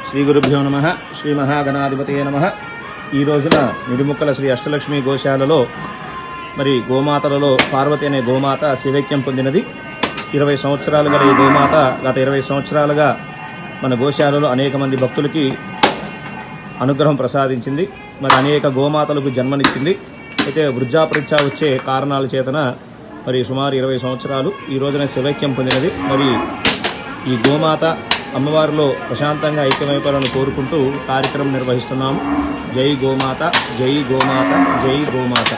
శ్రీ గురుభ్యో నమః. శ్రీ మహాగణాధిపతయే నమః. ఈ రోజున నిడుముక్కల శ్రీ అష్టలక్ష్మి గోశాలలో మరి గోమాతలలో పార్వతి అనే గోమాత శివైక్యం పొందినది. 20 సంవత్సరాలు గల ఈ గోమాత గత 20 సంవత్సరాలుగా మన గోశాలలో అనేక మంది భక్తులకి అనుగ్రహం ప్రసాదించింది. మరి అనేక గోమాతలకు జన్మనిచ్చింది. అయితే వృద్ధాపరీక్ష వచ్చే కారణాల చేతన మరి సుమారు 20 సంవత్సరాలు ఈ రోజున శివైక్యం పొందినది. మరి ఈ గోమాత అమ్మవారిలో ప్రశాంతంగా ఐక్యమైపోవాలని కోరుకుంటూ కార్యక్రమం నిర్వహిస్తున్నాము. జై గోమాత, జై గోమాత, జై గోమాత.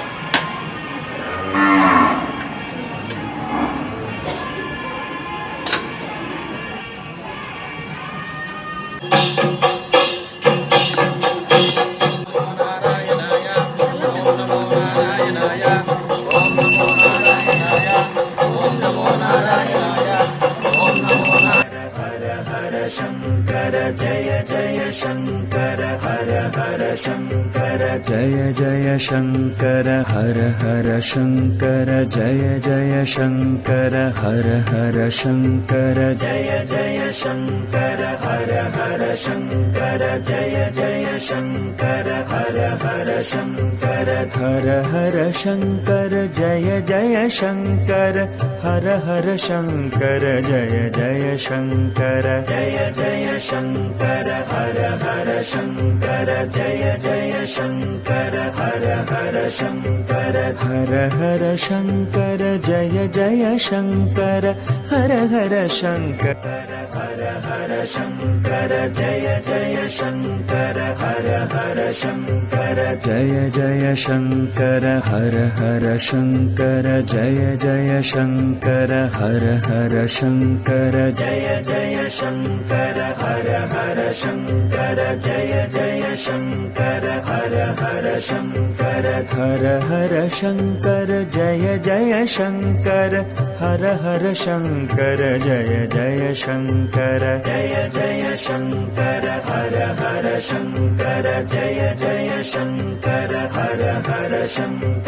शंकर जय जय शंकर हर हर शंकर जय जय शंकर हर हर शंकर जय जय शंकर हर हर शंकर जय जय शंकर हर हर शंकर जय जय शंकर हर हर शंकर हर हर शंकर जय जय शंकर हर हर शंकर जय जय शंकर जय जय शंकर हर हर शंकर जय जय शंकर हर हर शंकर हर हर शंकर जय जय शंकर हर हर शंकर हर हर शंकर जय जय शंकर हर हर शंकर जय जय शंकर हर हर शंकर जय जय शंकर हर हर शंकर जय जय शंकर हर हर शंकर जय जय शंकर हर हर शंकर हर हर शंकर जय जय शंकर हर हर शंकर जय जय शंकर जय जय शंकर हर हर शंकर जय जय शंकर हर हर शंकर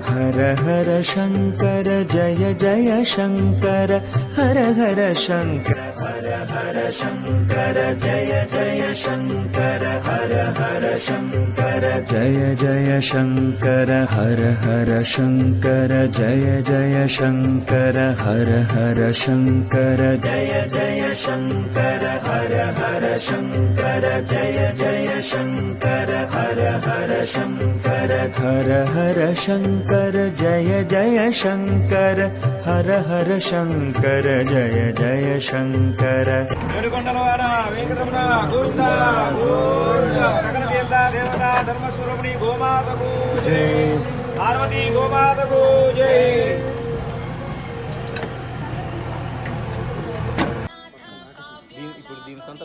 हर हर शंकर जय जय शंकर हर हर शंकर हर हर शंकर जय जय शंकर हर हर शंकर जय जय शंकर हर हर शंकर जय जय शंकर हर हर शंकर जय जय शंकर हर हर शंकर जय जय शंकर हर हर शंकर हर हर शंकर जय जय शंकर हर हर शंकर जय जय शंकर ఏడుకొండలవాడ వెంకటరమణ గోవింద గోవింద. సకల తీర్థ దేవత ధర్మస్వరూపిణి గోమాతకు జై. పార్వతీ గోమాతకు జై. ఇప్పుడు దీని సొంత